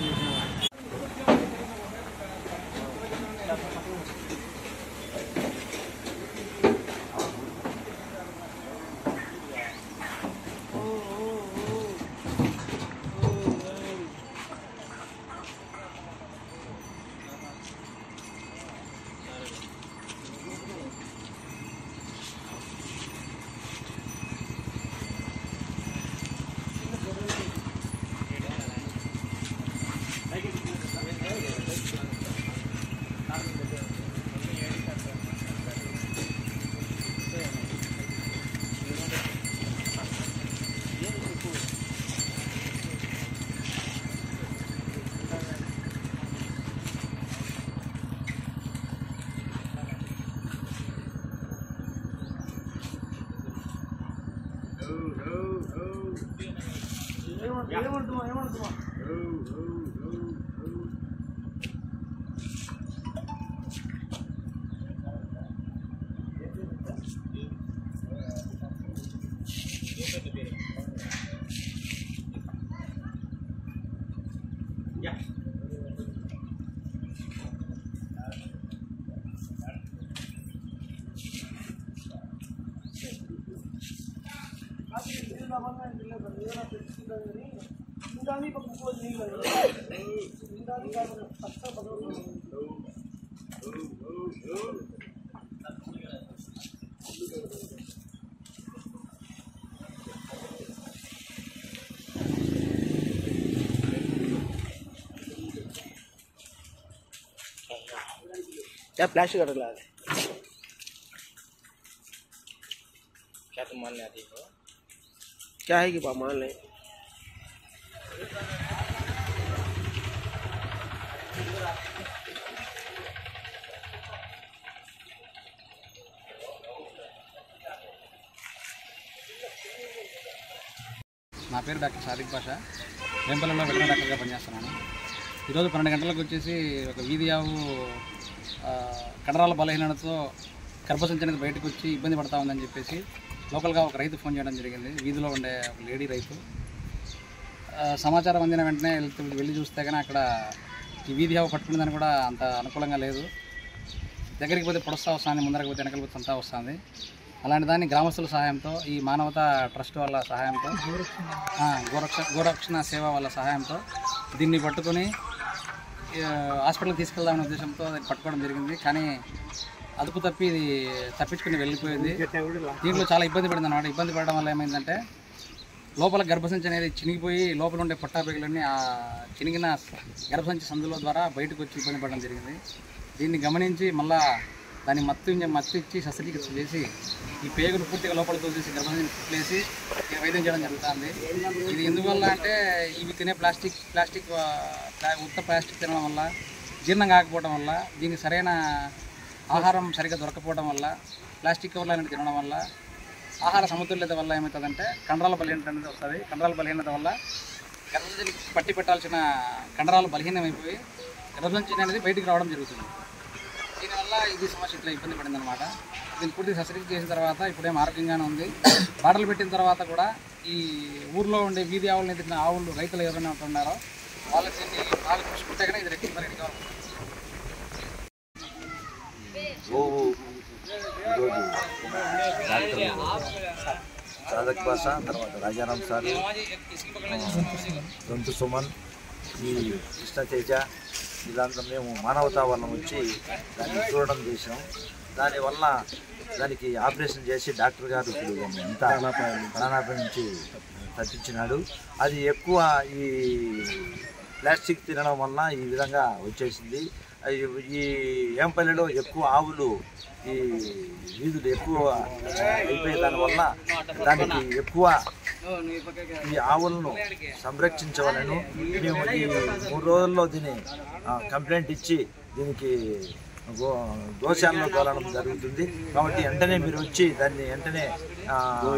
S7: क्या प्लास्टिक का डला है? क्या तुम मान लेती हो? क्या है कि पापा मान ले?
S8: నా పేరు డాక్టర్ సాదిక్ భాష. వేంపల్లిలో వెటర్నరీ డాక్టర్గా పనిచేస్తున్నాను. ఈరోజు 12 గంటలకు వచ్చేసి ఒక వీధి ఆవు కండరాల బలహీనతతో గర్భసంచి అనేది బయటకు వచ్చి ఇబ్బంది పడతా ఉందని చెప్పేసి లోకల్గా ఒక రైతు ఫోన్ చేయడం జరిగింది. వీధిలో ఉండే ఒక లేడీ రైతు. సమాచారం అందిన వెంటనే వెళ్ళి చూస్తే కానీ అక్కడ ఈ వీధి ఆవు పట్టుకునేదని కూడా అంత అనుకూలంగా లేదు. దగ్గరికి పోతే పొడస్తా వస్తుంది, ముందరకు పోతే వెనకలు పోతే అంతా వస్తుంది. అలాంటి దాన్ని గ్రామస్తుల సహాయంతో, ఈ మానవతా ట్రస్ట్ వాళ్ళ సహాయంతో, గోరక్షణ సేవ వాళ్ళ సహాయంతో దీన్ని పట్టుకొని హాస్పిటల్కి తీసుకెళ్దామనే ఉద్దేశంతో పట్టుకోవడం జరిగింది. కానీ అదుపు తప్పి ఇది తప్పించుకుని వెళ్ళిపోయింది. దీంట్లో చాలా ఇబ్బంది పడింది అన్నమాట. ఇబ్బంది పడడం వల్ల ఏమైందంటే లోపల గర్భసంచి అనేది చినిగిపోయి లోపల ఉండే పొట్టాపేగులన్నీ ఆ చినిగిన గర్భసంచి సందుల ద్వారా బయటకు వచ్చి ఇబ్బంది పడడం జరిగింది. దీన్ని గమనించి మళ్ళా దాన్ని మత్తు ఇచ్చి శస్త్రచికిత్స చేసి ఈ పేగులు పూర్తిగా లోపల తోసేసి గర్భసంచిని కుట్లేసి వైద్యం చేయడం జరుగుతుంది. ఇది ఎందువల్ల అంటే ఇవి తినే ప్లాస్టిక్ ఉత్త ప్లాస్టిక్ తినడం వల్ల, జీర్ణం కాకపోవడం వల్ల, దీనికి సరైన ఆహారం సరిగ్గా దొరకపోవడం వల్ల, ప్లాస్టిక్ కవర్లు అనేది తినడం వల్ల, ఆహార సమతుల్యత వల్ల ఏమవుతుందంటే కండరాల బలహీనత అనేది వస్తుంది. కండరాల బలహీనత వల్ల గర్భసంచికి పట్టి పెట్టాల్సిన కండరాలు బలహీనమైపోయి గర్భసంచి అనేది బయటికి రావడం జరుగుతుంది. దీనివల్ల ఇది సమస్య ఇట్లా ఇబ్బంది పడిందనమాట. దీన్ని పూర్తి శస్త్రచికిత్స చేసిన తర్వాత ఇప్పుడేం ఆరోగ్యంగానే ఉంది. బాటలు పెట్టిన తర్వాత కూడా ఈ ఊర్లో ఉండే వీధి ఆవులని తిన్న ఆవులు రైతులు ఎవరైనా ఉంటున్నారో వాళ్ళకి వాళ్ళకి చూసుకుంటే కానీ ఇది రెడీగా ఉంది.
S9: ఈరోజు డాక్టర్లు సాదక్ బాషా, తర్వాత రాజారాం సార్, దొంతు సుమన్, ఈ కృష్ణతేజ, ఇదంతా మేము మానవతా వలన వచ్చి దాన్ని చూడడం చేసినాం. దానివల్ల దానికి ఆపరేషన్ చేసి డాక్టర్ గారు ఇప్పుడు ఎంత ప్రాణాపాయం నుంచి తప్పించినాడు. అది ఎక్కువ ఈ ప్లాస్టిక్ తినడం వలన ఈ విధంగా వచ్చేసింది. ఈ ఏంపల్లిలో ఎక్కువ ఆవులు ఈ వీధులు ఎక్కువ అయిపోయే దానివల్ల దానికి ఎక్కువ ఈ ఆవులను సంరక్షించవాలను మేము ఈ 3 రోజుల్లో దీన్ని కంప్లైంట్ ఇచ్చి దీనికి గోశాలలో తోలడం జరుగుతుంది. కాబట్టి వెంటనే మీరు వచ్చి దాన్ని వెంటనే గో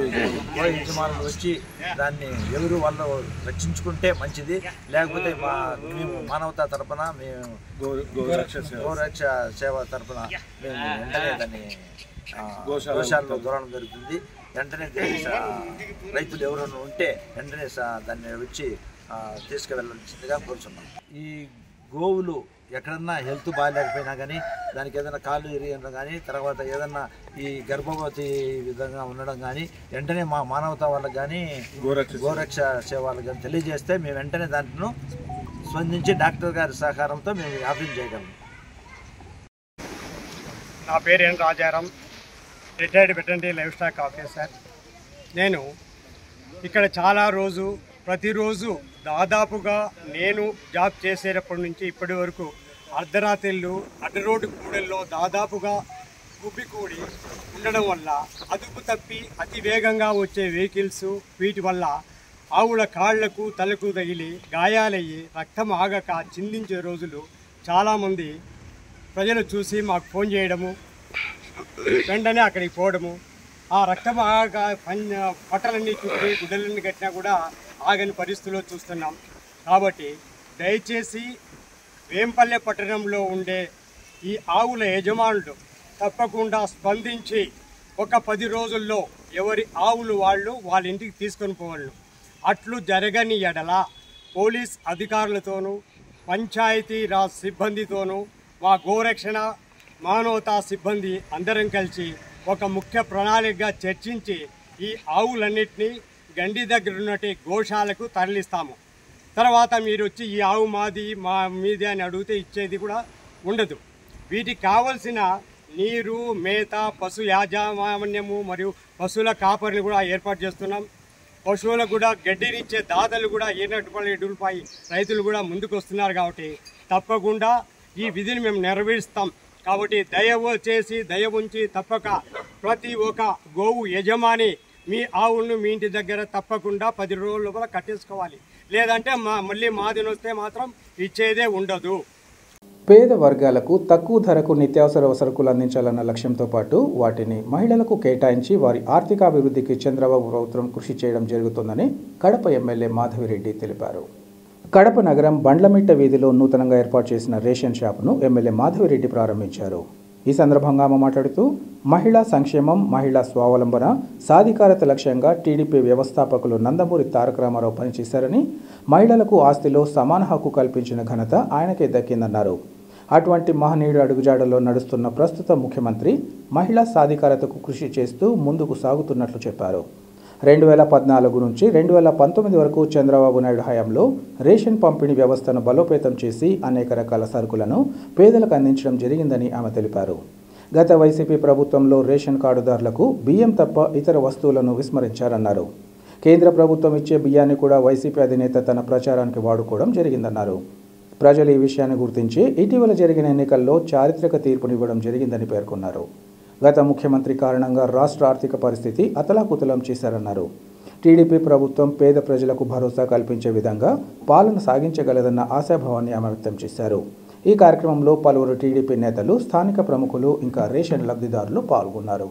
S9: యజమానులు వచ్చి దాన్ని ఎవరు వాళ్ళు రక్షించుకుంటే మంచిది. లేకపోతే మేము మానవతా తరపున మేము గోరక్ష సేవ తరపున మేము వెంటనే దాన్ని గోశాలలో తోలడం జరుగుతుంది. వెంటనే రైతులు ఎవరైనా ఉంటే వెంటనే దాన్ని వచ్చి తీసుకువెళ్ళాల్సిందిగా కోరుచున్నాం. ఈ గోవులు ఎక్కడన్నా హెల్త్ బాగాలేకపోయినా కానీ, దానికి ఏదైనా కాళ్ళు ఇరిగినా కానీ, తర్వాత ఏదన్నా ఈ గర్భవతి విధంగా ఉండడం కానీ వెంటనే మా మానవతా వాళ్ళకి కానీ గోరక్ష సేవలకు కానీ తెలియజేస్తే మేము వెంటనే దాంట్లో స్పందించి డాక్టర్ గారి సహకారంతో మేము ఆపరేషన్ చేయగలం.
S10: నా పేరు N Rajaram, retired veterinary livestock officer. నేను ఇక్కడ ప్రతిరోజు దాదాపుగా నేను జాబ్ చేసేటప్పటి నుంచి ఇప్పటి వరకు అర్ధరాత్రిళ్ళు అడ్డ రోడ్డు కూడల్లో దాదాపుగా గుబ్బికూడి ఉండడం వల్ల అదుపు తప్పి అతి వేగంగా వచ్చే వెహికల్స్ వీటి వల్ల ఆవుల కాళ్లకు తలకు తగిలి గాయాలయ్యి రక్తం ఆగక చిందించే రోజులు చాలామంది ప్రజలు చూసి మాకు ఫోన్ చేయడము, వెంటనే అక్కడికి పోవడము, ఆ రక్తం ఆగక పట్టలన్నీ చుట్టి గుడ్డలన్నీ కట్టినా కూడా ఆగని పరిస్థితుల్లో చూస్తున్నాం. కాబట్టి దయచేసి వేంపల్లె పట్టణంలో ఉండే ఈ ఆవుల యజమానులు తప్పకుండా స్పందించి ఒక 10 రోజుల్లో ఎవరి ఆవులు వాళ్ళ ఇంటికి తీసుకొని పోవాలి. అట్లు జరగని ఎడల పోలీస్ అధికారులతోనూ పంచాయతీరాజ్ సిబ్బందితోనూ మా గోరక్షణ మానవతా సిబ్బంది అందరం కలిసి ఒక ముఖ్య ప్రణాళికగా చర్చించి ఈ ఆవులన్నింటినీ గండి దగ్గర ఉన్నట్టు గోశాలకు తరలిస్తాము. తర్వాత మీరు వచ్చి ఈ ఆవు మీది అని అడిగితే ఇచ్చేది కూడా ఉండదు. వీటికి కావలసిన నీరు, మేత, పశు యాజమాన్యము మరియు పశువుల కాపరిని కూడా ఏర్పాటు చేస్తున్నాం. పశువులకు కూడా గడ్డినిచ్చే దాతలు కూడా ఏనట్టుపల్లి రైతులు కూడా ముందుకు వస్తున్నారు. కాబట్టి తప్పకుండా ఈ విధిని మేము నెరవేరుస్తాం. కాబట్టి దయ ఉంచి తప్పక ప్రతి ఒక్క గోవు యజమాని మీ ఆవులను మీ ఇంటి దగ్గర తప్పకుండా 10 రోజుల లోపల కట్టేసుకోవాలి. లేదంటే మళ్ళీ మాదిని వస్తే మాత్రం ఇచ్చేదే ఉండదు.
S1: పేద వర్గాలకు తక్కువ ధరకు నిత్యావసర సరుకులు అందించాలన్న లక్ష్యంతో పాటు వాటిని మహిళలకు కేటాయించి వారి ఆర్థికాభివృద్ధికి చంద్రబాబు ప్రభుత్వం కృషి చేయడం జరుగుతుందని కడప ఎమ్మెల్యే మాధవిరెడ్డి తెలిపారు. కడప నగరం బండ్లమిట్ట వీధిలో నూతనంగా ఏర్పాటు చేసిన రేషన్ షాపును ఎమ్మెల్యే మాధవిరెడ్డి ప్రారంభించారు. ఈ సందర్భంగా ఆమె మాట్లాడుతూ మహిళా సంక్షేమం, మహిళా స్వావలంబన, సాధికారత లక్ష్యంగా టీడీపీ వ్యవస్థాపకులు నందమూరి తారక రామారావు పనిచేశారని, మహిళలకు ఆస్తిలో సమాన హక్కు కల్పించిన ఘనత ఆయనకే దక్కిందన్నారు. అటువంటి మహనీయుడు అడుగుజాడల్లో నడుస్తున్న ప్రస్తుత ముఖ్యమంత్రి మహిళా సాధికారతకు కృషి చేస్తూ ముందుకు సాగుతున్నట్లు చెప్పారు. 2014 నుంచి 2019 వరకు చంద్రబాబు నాయుడు హయాంలో రేషన్ పంపిణీ వ్యవస్థను బలోపేతం చేసి అనేక రకాల సరుకులను పేదలకు అందించడం జరిగిందని ఆమె తెలిపారు. గత వైసీపీ ప్రభుత్వంలో రేషన్ కార్డుదారులకు బియ్యం తప్ప ఇతర వస్తువులను విస్మరించారన్నారు. కేంద్ర ప్రభుత్వం ఇచ్చే బియ్యాన్ని కూడా వైసీపీ అధినేత తన ప్రచారానికి వాడుకోవడం జరిగిందన్నారు. ప్రజలు ఈ విషయాన్ని గుర్తించి ఇటీవల జరిగిన ఎన్నికల్లో చారిత్రక తీర్పునివ్వడం జరిగిందని పేర్కొన్నారు. గత ముఖ్యమంత్రి కారణంగా రాష్ట్ర ఆర్థిక పరిస్థితి అతలాకుతలం చేశారన్నారు. టీడీపీ ప్రభుత్వం పేద ప్రజలకు భరోసా కల్పించే విధంగా పాలన సాగించగలదన్న ఆశాభావాన్ని ఆమె వ్యక్తం చేశారు. ఈ కార్యక్రమంలో పలువురు టీడీపీ నేతలు, స్థానిక ప్రముఖులు, ఇంకా రేషన్ లబ్ధిదారులు పాల్గొన్నారు.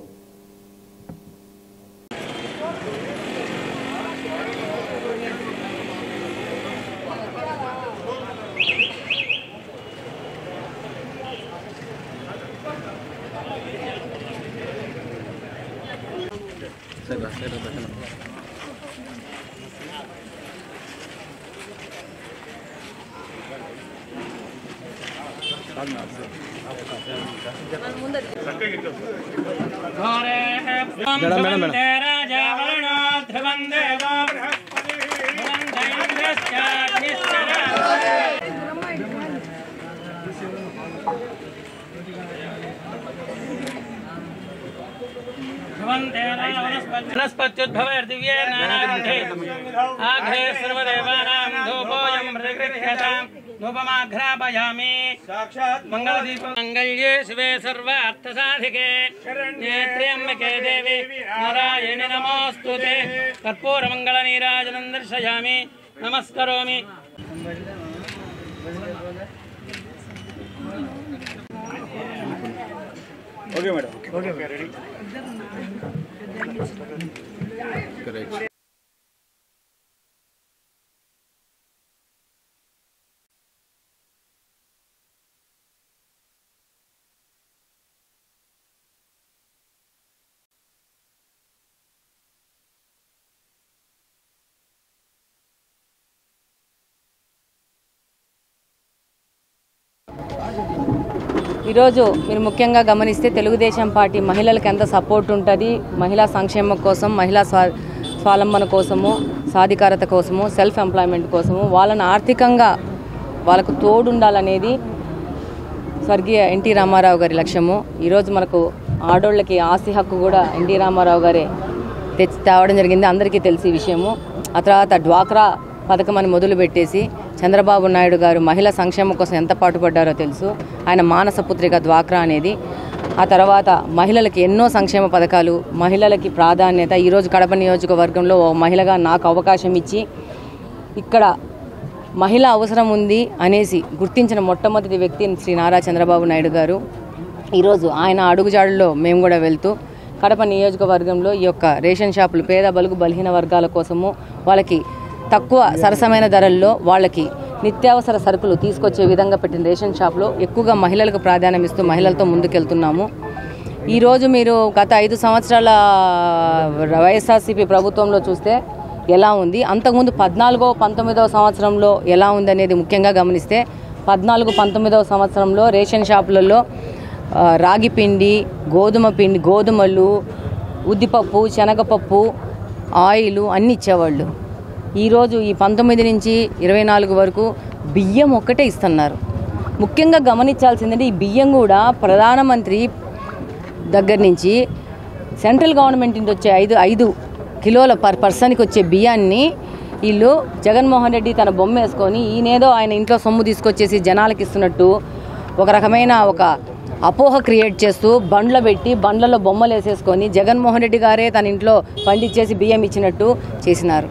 S11: मंगल्ये शिवे सर्वार्थसाधिके नेत्र्यम्बिके देवी नारायणि नमोस्तुते कर्पूरमङ्गलनीराजनं दर्शयामि नमस्करोमि।
S6: Okay madam okay ready correct.
S12: ఈరోజు మీరు ముఖ్యంగా గమనిస్తే తెలుగుదేశం పార్టీ మహిళలకు ఎంత సపోర్ట్ ఉంటుంది, మహిళా సంక్షేమం కోసం, మహిళా స్వావలంబన కోసము, సాధికారత కోసము, సెల్ఫ్ ఎంప్లాయ్మెంట్ కోసము, వాళ్ళని ఆర్థికంగా వాళ్ళకు తోడుండాలనేది స్వర్గీయ ఎన్టీ రామారావు గారి లక్ష్యము. ఈరోజు మనకు ఆడోళ్ళకి ఆస్తి హక్కు కూడా ఎన్టీ రామారావు గారే తేవడం జరిగింది, అందరికీ తెలిసి విషయము. ఆ తర్వాత డ్వాక్రా పథకం అని మొదలుపెట్టేసి చంద్రబాబు నాయుడు గారు మహిళా సంక్షేమం కోసం ఎంత పాటుపడ్డారో తెలుసు. ఆయన మానస పుత్రిక డ్వాక్రా అనేది. ఆ తర్వాత మహిళలకి ఎన్నో సంక్షేమ పథకాలు, మహిళలకి ప్రాధాన్యత. ఈరోజు కడప నియోజకవర్గంలో ఓ మహిళగా నాకు అవకాశం ఇచ్చి ఇక్కడ మహిళ అవసరం ఉంది అనేసి గుర్తించిన మొట్టమొదటి వ్యక్తి శ్రీ నారా చంద్రబాబు నాయుడు గారు. ఈరోజు ఆయన అడుగుజాడల్లో మేము కూడా వెళ్తూ కడప నియోజకవర్గంలో ఈ యొక్క రేషన్ షాపులు పేద బలుగు బలహీన వర్గాల కోసము వాళ్ళకి తక్కువ సరసమైన ధరల్లో వాళ్ళకి నిత్యావసర సరుకులు తీసుకొచ్చే విధంగా పెట్టిన రేషన్ షాప్లో ఎక్కువగా మహిళలకు ప్రాధాన్యం ఇస్తూ మహిళలతో ముందుకెళ్తున్నాము. ఈరోజు మీరు గత 5 సంవత్సరాల వైఎస్ఆర్సీపీ ప్రభుత్వంలో చూస్తే ఎలా ఉంది, అంతకుముందు 14-19 సంవత్సరంలో ఎలా ఉంది అనేది ముఖ్యంగా గమనిస్తే 14-19 సంవత్సరంలో రేషన్ షాపులలో రాగి పిండి, గోధుమ పిండి, గోధుమలు, ఉద్దిపప్పు, శనగపప్పు, ఆయిల్ అన్నీ ఇచ్చేవాళ్ళు. ఈరోజు ఈ 19 నుంచి 24 వరకు బియ్యం ఒక్కటే ఇస్తున్నారు. ముఖ్యంగా గమనించాల్సిందంటే ఈ బియ్యం కూడా ప్రధానమంత్రి దగ్గర నుంచి సెంట్రల్ గవర్నమెంట్ నుంచి వచ్చే 5 కిలోల పర్ పర్సన్కి వచ్చే బియ్యాన్ని వీళ్ళు జగన్మోహన్ రెడ్డి తన బొమ్మ వేసుకొని ఈయనేదో ఆయన ఇంట్లో సొమ్ము తీసుకొచ్చేసి జనాలకు ఇస్తున్నట్టు ఒక రకమైన ఒక అపోహ క్రియేట్ చేస్తూ బండ్లు పెట్టి బండ్లలో బొమ్మలు వేసేసుకొని జగన్మోహన్ రెడ్డి గారే తన ఇంట్లో పండించేసి బియ్యం ఇచ్చినట్టు చేసినారు.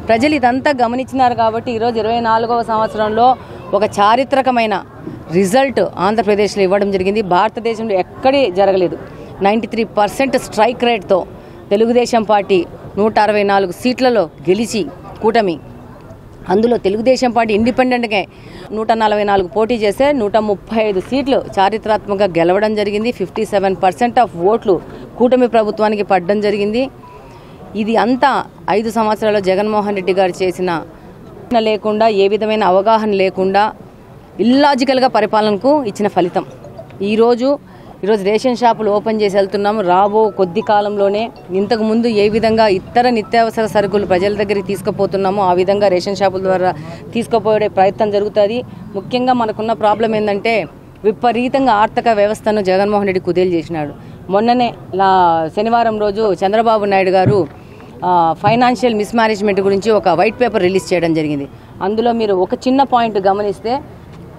S12: ప్రజలు ఇదంతా గమనించినారు కాబట్టి ఈరోజు 24వ సంవత్సరంలో ఒక చారిత్రకమైన రిజల్ట్ ఆంధ్రప్రదేశ్లో ఇవ్వడం జరిగింది. భారతదేశంలో ఎక్కడే జరగలేదు. 93% స్ట్రైక్ రేట్తో తెలుగుదేశం పార్టీ 164 సీట్లలో గెలిచి కూటమి, అందులో తెలుగుదేశం పార్టీ ఇండిపెండెంట్గా 144 పోటీ చేస్తే 135 సీట్లు చారిత్రాత్మకంగా గెలవడం జరిగింది. 57% ఆఫ్ ఓట్లు కూటమి ప్రభుత్వానికి పడడం జరిగింది. ఇది అంతా 5 సంవత్సరాల్లో జగన్మోహన్ రెడ్డి గారు చేసిన లేకుండా, ఏ విధమైన అవగాహన లేకుండా ఇల్లాజికల్గా పరిపాలనకు ఇచ్చిన ఫలితం. ఈరోజు రేషన్ షాపులు ఓపెన్ చేసి వెళ్తున్నాము. రాబో కొద్ది కాలంలోనే ఇంతకుముందు ఏ విధంగా ఇతర నిత్యావసర సరుకులు ప్రజల దగ్గరికి తీసుకుపోతున్నామో ఆ విధంగా రేషన్ షాపుల ద్వారా తీసుకుపోయే ప్రయత్నం జరుగుతుంది. ముఖ్యంగా మనకున్న ప్రాబ్లం ఏంటంటే విపరీతంగా ఆర్థిక వ్యవస్థను జగన్మోహన్ రెడ్డి కుదేలు చేసినాడు. మొన్ననే శనివారం రోజు చంద్రబాబు నాయుడు గారు ఫైనాన్షియల్ మిస్మేనేజ్మెంట్ గురించి ఒక వైట్ పేపర్ రిలీజ్ చేయడం జరిగింది. అందులో మీరు ఒక చిన్న పాయింట్ గమనిస్తే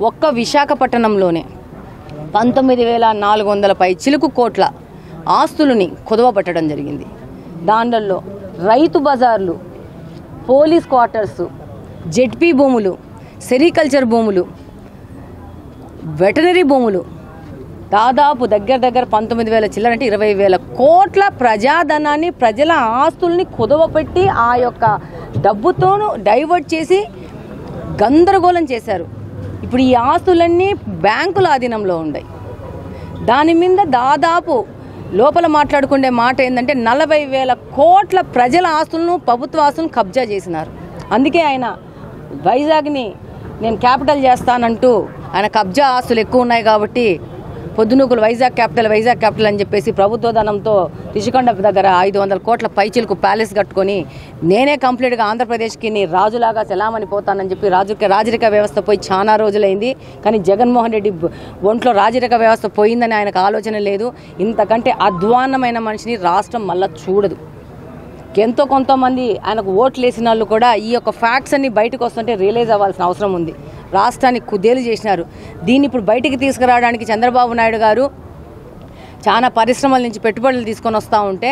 S12: ఒక్క విశాఖపట్నంలోనే 19,400 పై చిలుకు కోట్ల ఆస్తులని కుదవబట్టడం జరిగింది. దాంట్లో రైతు బజార్లు, పోలీస్ క్వార్టర్స్, జెడ్పీ భూములు, సెరికల్చర్ భూములు, వెటనరీ భూములు దాదాపు దగ్గర 19,000 చిల్లర అంటే 20,000 కోట్ల ప్రజాధనాన్ని, ప్రజల ఆస్తుల్ని కుదవపెట్టి ఆ యొక్క డబ్బుతోనూ డైవర్ట్ చేసి గందరగోళం చేశారు. ఇప్పుడు ఈ ఆస్తులన్నీ బ్యాంకుల ఆధీనంలో ఉన్నాయి. దాని మీద దాదాపు లోపల మాట్లాడుకునే మాట ఏంటంటే 40,000 కోట్ల ప్రజల ఆస్తులను, ప్రభుత్వ ఆస్తులను కబ్జా చేసినారు. అందుకే ఆయన వైజాగ్ని నేను క్యాపిటల్ చేస్తానంటూ ఆయన కబ్జా ఆస్తులు ఎక్కువ ఉన్నాయి కాబట్టి పొద్దునూకులు వైజాగ్ క్యాపిటల్ అని చెప్పేసి ప్రభుత్వ ధనంతో రిషికొండ దగ్గర 500 కోట్ల పైచిలకు ప్యాలెస్ కట్టుకొని నేనే కంప్లీట్గా ఆంధ్రప్రదేశ్కి నీ రాజులాగా సెలామని పోతానని చెప్పి రాజరిక వ్యవస్థ పోయి చాలా రోజులైంది. కానీ జగన్మోహన్ రెడ్డి ఒంట్లో రాజరిక వ్యవస్థ పోయిందని ఆయనకు ఆలోచన లేదు. ఇంతకంటే అధ్వాన్నమైన మనిషిని రాష్ట్రం మళ్ళా చూడదు. ఎంతో కొంతమంది ఆయనకు ఓట్లు వేసిన వాళ్ళు కూడా ఈ యొక్క ఫ్యాక్ట్స్ అన్ని బయటకు వస్తుంటే రియలైజ్ అవ్వాల్సిన అవసరం ఉంది. రాష్ట్రాన్ని కుదేలు చేసినారు. దీన్ని ఇప్పుడు బయటికి తీసుకురావడానికి చంద్రబాబు నాయుడు గారు చాలా పరిశ్రమల నుంచి పెట్టుబడులు తీసుకొని వస్తూ ఉంటే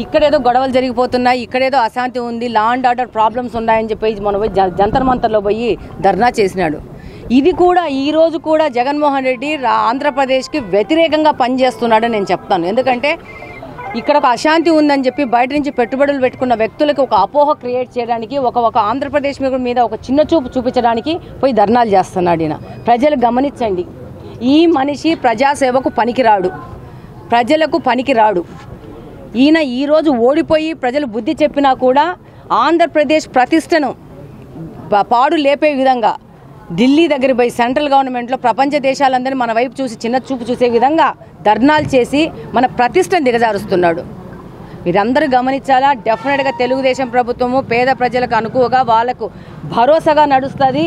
S12: ఇక్కడేదో గొడవలు జరిగిపోతున్నాయి, ఇక్కడేదో అశాంతి ఉంది, లా అండ్ ఆర్డర్ ప్రాబ్లమ్స్ ఉన్నాయని చెప్పి మనం పోయి జంతర్ మంతర్లో పోయి ధర్నా చేసినాడు. ఇది కూడా ఈరోజు కూడా జగన్మోహన్ రెడ్డి ఆంధ్రప్రదేశ్కి వ్యతిరేకంగా పనిచేస్తున్నాడని నేను చెప్తాను. ఎందుకంటే ఇక్కడ ఒక అశాంతి ఉందని చెప్పి బయట నుంచి పెట్టుబడులు పెట్టుకున్న వ్యక్తులకు ఒక అపోహ క్రియేట్ చేయడానికి ఒక ఆంధ్రప్రదేశ్ మీద ఒక చిన్న చూపు చూపించడానికి పోయి ధర్నాలు చేస్తున్నాడు ఈయన. ప్రజలు గమనించండి, ఈ మనిషి ప్రజాసేవకు పనికిరాడు, ప్రజలకు పనికిరాడు. ఈయన ఈరోజు ఓడిపోయి ప్రజలు బుద్ధి చెప్పినా కూడా ఆంధ్రప్రదేశ్ ప్రతిష్టను పాడు లేపే విధంగా ఢిల్లీ దగ్గర పోయి సెంట్రల్ గవర్నమెంట్లో ప్రపంచ దేశాలందరినీ మన వైపు చూసి చిన్న చూపు చూసే విధంగా ధర్నాలు చేసి మన ప్రతిష్టను దిగజారుస్తున్నాడు. మీరందరూ గమనించాలా. డెఫినెట్గా తెలుగుదేశం ప్రభుత్వము పేద ప్రజలకు అనుకువగా వాళ్ళకు భరోసాగా నడుస్తుంది.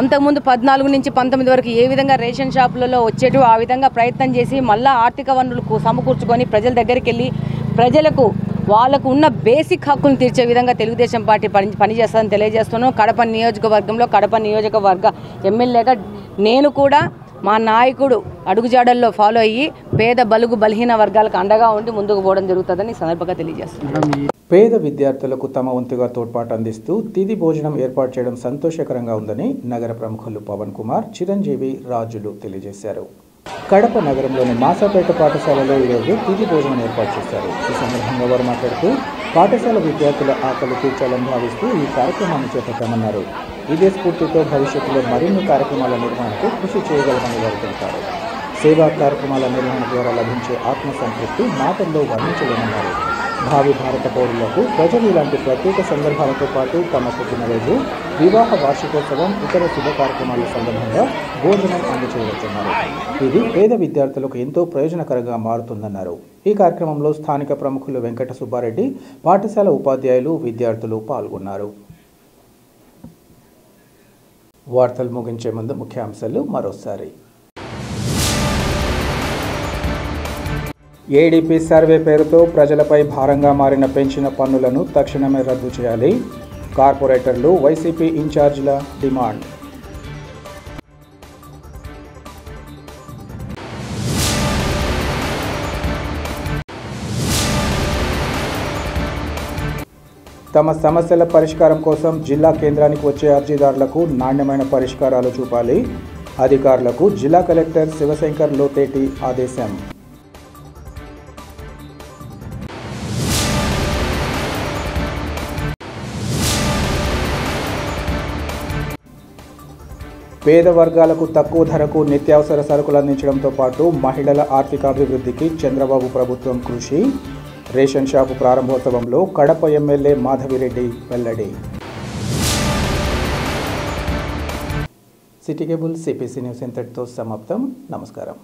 S12: అంతకుముందు 14 నుంచి 19 వరకు ఏ విధంగా రేషన్ షాపులలో వచ్చేటో ఆ విధంగా ప్రయత్నం చేసి మళ్ళీ ఆర్థిక వనరులు సమకూర్చుకొని ప్రజల దగ్గరికి వెళ్ళి ప్రజలకు వాళ్ళకు ఉన్న బేసిక్ హక్కులను తీర్చే విధంగా తెలుగుదేశం పార్టీ పనిచేస్తుందని తెలియజేస్తున్నాను. కడప నియోజకవర్గంలో కడప నియోజకవర్గ ఎమ్మెల్యేగా నేను కూడా మా నాయకుడు అడుగుజాడల్లో ఫాలో అయ్యి పేద బలుగు బలహీన వర్గాలకు అండగా ఉండి ముందుకు పోవడం జరుగుతుందని సందర్భంగా తెలియజేస్తున్నాను.
S1: పేద విద్యార్థులకు తమ వంతుగా తోడ్పాటు అందిస్తూ తిది భోజనం ఏర్పాటు చేయడం సంతోషకరంగా ఉందని నగర ప్రముఖులు పవన్ కుమార్, చిరంజీవి, రాజులు తెలియజేశారు. కడప నగరంలోని మాసాపేట పాఠశాలలో ఈరోజు తిది భోజనం ఏర్పాటు చేశారు. ఈ సందర్భంగా వారు మాట్లాడుతూ పాఠశాల విద్యార్థుల ఆకలి తీర్చాలని భావిస్తూ ఈ కార్యక్రమాన్ని చేపట్టామన్నారు. ఇదే స్ఫూర్తితో భవిష్యత్తులో మరిన్ని కార్యక్రమాల నిర్వహణకు కృషి చేయగలమని వారు తెలిపారు. సేవా కార్యక్రమాల నిర్వహణ ద్వారా లభించే ఆత్మసంతృప్తి మాటల్లో వర్ణించలేమన్నారు. భావి భారత పౌరులకు ప్రజలు ఇలాంటి ప్రత్యేక సందర్భాలతో పాటు తమ పుట్టినరోజు, వివాహ వార్షికోత్సవం, ఇతర శుభ కార్యక్రమాల సందర్భంగా భోజనం అందజేయవచ్చన్నారు. ఇది పేద విద్యార్థులకు ఎంతో ప్రయోజనకరంగా మారుతుందన్నారు. ఈ కార్యక్రమంలో స్థానిక ప్రముఖులు వెంకట సుబ్బారెడ్డి, పాఠశాల ఉపాధ్యాయులు, విద్యార్థులు పాల్గొన్నారు. వార్తలు ముగించే ముందు ముఖ్యాంశాలు మరోసారి. ఏడీపీ సర్వే పేరుతో ప్రజలపై భారంగా మారిన పెంచిన పన్నులను తక్షణమే రద్దు చేయాలి. కార్పొరేటర్లు, వైసీపీ ఇన్ఛార్జీల డిమాండ్. తమ సమస్యల పరిష్కారం కోసం జిల్లా కేంద్రానికి వచ్చే అర్జీదారులకు నాణ్యమైన పరిష్కారాలు చూపాలి. అధికారులకు జిల్లా కలెక్టర్ శివశంకర్ లోతేటి ఆదేశం. పేద వర్గాలకు తక్కువ ధరకు నిత్యావసర సరుకులు అందించడంతో పాటు మహిళల ఆర్థికాభివృద్ధికి చంద్రబాబు ప్రభుత్వం కృషి. రేషన్ షాపు ప్రారంభోత్సవంలో కడప ఎమ్మెల్యే మాధవిరెడ్డి వెల్లడి. సిటీ కేబుల్ సిపిసి న్యూస్ ఇంతటితో సమాప్తం. నమస్కారం.